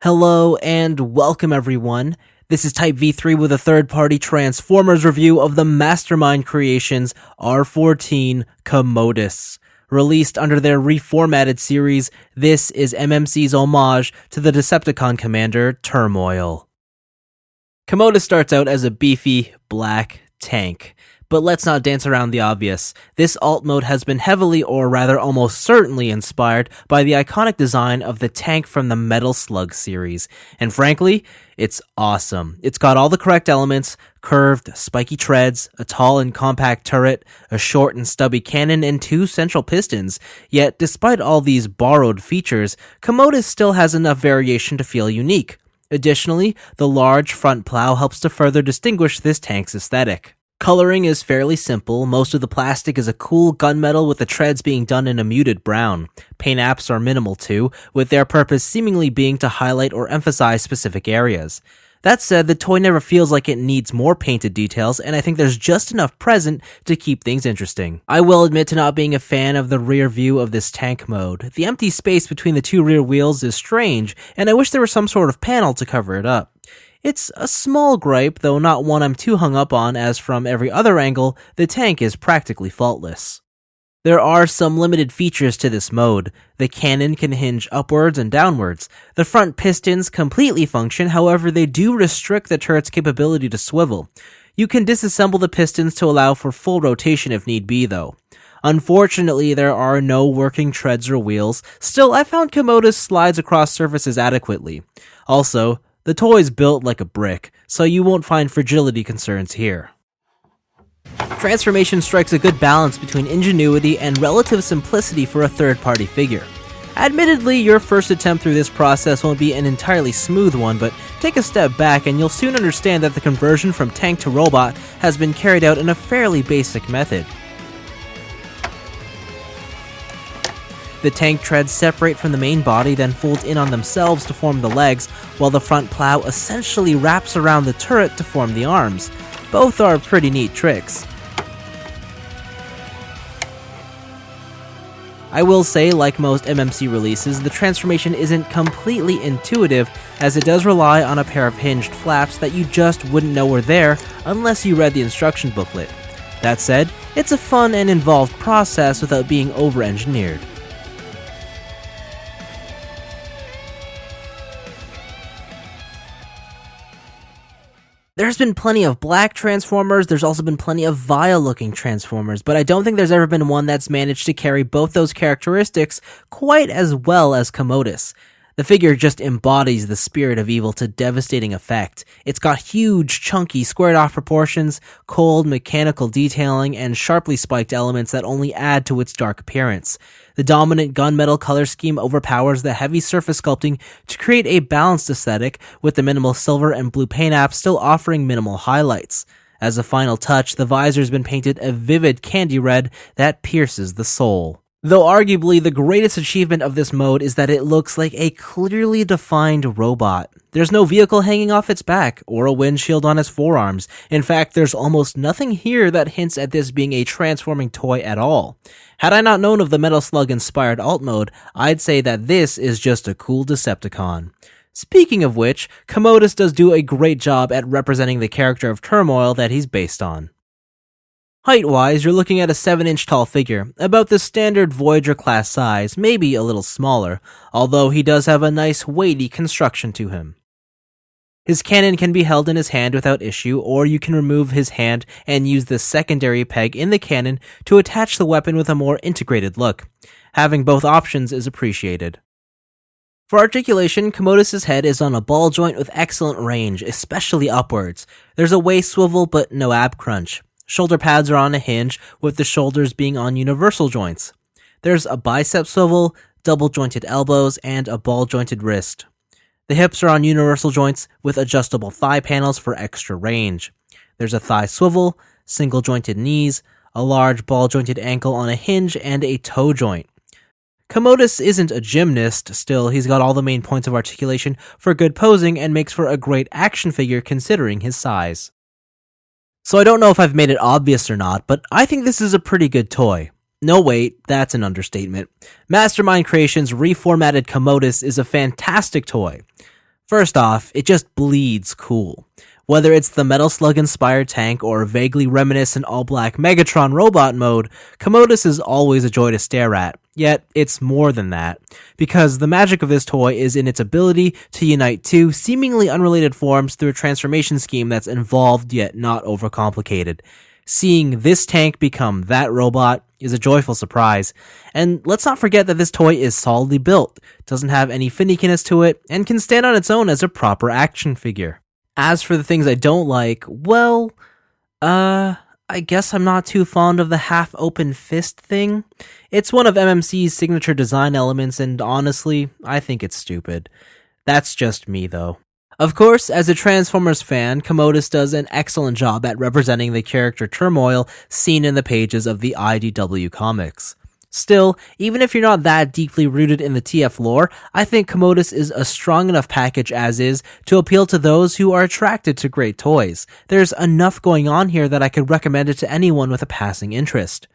Hello and welcome everyone. This is Type V3 with a third-party Transformers review of the Mastermind Creations R14 COMMOTUS. Released under their Reformatted series, this is MMC's homage to the Decepticon commander Turmoil. COMMOTUS starts out as a beefy, black tank. But let's not dance around the obvious. This alt mode has been heavily, or rather almost certainly, inspired by the iconic design of the tank from the Metal Slug series. And frankly, it's awesome. It's got all the correct elements: curved, spiky treads, a tall and compact turret, a short and stubby cannon, and two central pistons. Yet, despite all these borrowed features, COMMOTUS still has enough variation to feel unique. Additionally, the large front plow helps to further distinguish this tank's aesthetic. Coloring is fairly simple. Most of the plastic is a cool gunmetal, with the treads being done in a muted brown. Paint apps are minimal too, with their purpose seemingly being to highlight or emphasize specific areas. That said, the toy never feels like it needs more painted details, and I think there's just enough present to keep things interesting. I will admit to not being a fan of the rear view of this tank mode. The empty space between the two rear wheels is strange, and I wish there was some sort of panel to cover it up. It's a small gripe, though not one I'm too hung up on, as from every other angle, the tank is practically faultless. There are some limited features to this mode. The cannon can hinge upwards and downwards. The front pistons completely function, however they do restrict the turret's capability to swivel. You can disassemble the pistons to allow for full rotation if need be, though. Unfortunately, there are no working treads or wheels. Still, I found COMMOTUS slides across surfaces adequately. Also, the toy is built like a brick, so you won't find fragility concerns here. Transformation strikes a good balance between ingenuity and relative simplicity for a third-party figure. Admittedly, your first attempt through this process won't be an entirely smooth one, but take a step back and you'll soon understand that the conversion from tank to robot has been carried out in a fairly basic method. The tank treads separate from the main body, then fold in on themselves to form the legs, while the front plow essentially wraps around the turret to form the arms. Both are pretty neat tricks. I will say, like most MMC releases, the transformation isn't completely intuitive, as it does rely on a pair of hinged flaps that you just wouldn't know were there unless you read the instruction booklet. That said, it's a fun and involved process without being over-engineered. There's been plenty of black Transformers, there's also been plenty of vile-looking Transformers, but I don't think there's ever been one that's managed to carry both those characteristics quite as well as COMMOTUS. The figure just embodies the spirit of evil to devastating effect. It's got huge, chunky, squared-off proportions, cold, mechanical detailing, and sharply spiked elements that only add to its dark appearance. The dominant gunmetal color scheme overpowers the heavy surface sculpting to create a balanced aesthetic, with the minimal silver and blue paint apps still offering minimal highlights. As a final touch, the visor's been painted a vivid candy red that pierces the soul. Though arguably the greatest achievement of this mode is that it looks like a clearly defined robot. There's no vehicle hanging off its back, or a windshield on its forearms. In fact, there's almost nothing here that hints at this being a transforming toy at all. Had I not known of the Metal Slug-inspired alt mode, I'd say that this is just a cool Decepticon. Speaking of which, COMMOTUS does do a great job at representing the character of Turmoil that he's based on. Height-wise, you're looking at a 7-inch tall figure, about the standard Voyager-class size, maybe a little smaller, although he does have a nice weighty construction to him. His cannon can be held in his hand without issue, or you can remove his hand and use the secondary peg in the cannon to attach the weapon with a more integrated look. Having both options is appreciated. For articulation, COMMOTUS' head is on a ball joint with excellent range, especially upwards. There's a waist swivel, but no ab crunch. Shoulder pads are on a hinge, with the shoulders being on universal joints. There's a bicep swivel, double-jointed elbows, and a ball-jointed wrist. The hips are on universal joints, with adjustable thigh panels for extra range. There's a thigh swivel, single-jointed knees, a large ball-jointed ankle on a hinge, and a toe joint. COMMOTUS isn't a gymnast, still he's got all the main points of articulation for good posing and makes for a great action figure considering his size. So I don't know if I've made it obvious or not, but I think this is a pretty good toy. No wait, that's an understatement. Mastermind Creations' Reformatted COMMOTUS is a fantastic toy. First off, it just bleeds cool. Whether it's the Metal Slug-inspired tank or vaguely reminiscent all-black Megatron robot mode, COMMOTUS is always a joy to stare at. Yet, it's more than that, because the magic of this toy is in its ability to unite two seemingly unrelated forms through a transformation scheme that's involved yet not overcomplicated. Seeing this tank become that robot is a joyful surprise, and let's not forget that this toy is solidly built, doesn't have any finickiness to it, and can stand on its own as a proper action figure. As for the things I don't like, well, I guess I'm not too fond of the half-open fist thing. It's one of MMC's signature design elements, and honestly, I think it's stupid. That's just me, though. Of course, as a Transformers fan, COMMOTUS does an excellent job at representing the character Turmoil seen in the pages of the IDW comics. Still, even if you're not that deeply rooted in the TF lore, I think COMMOTUS is a strong enough package as is to appeal to those who are attracted to great toys. There's enough going on here that I could recommend it to anyone with a passing interest.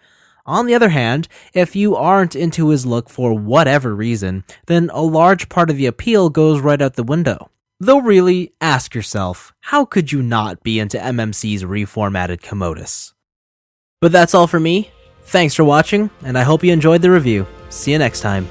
On the other hand, if you aren't into his look for whatever reason, then a large part of the appeal goes right out the window. Though really, ask yourself, how could you not be into MMC's reformatted COMMOTUS? But that's all for me. Thanks for watching, and I hope you enjoyed the review. See you next time.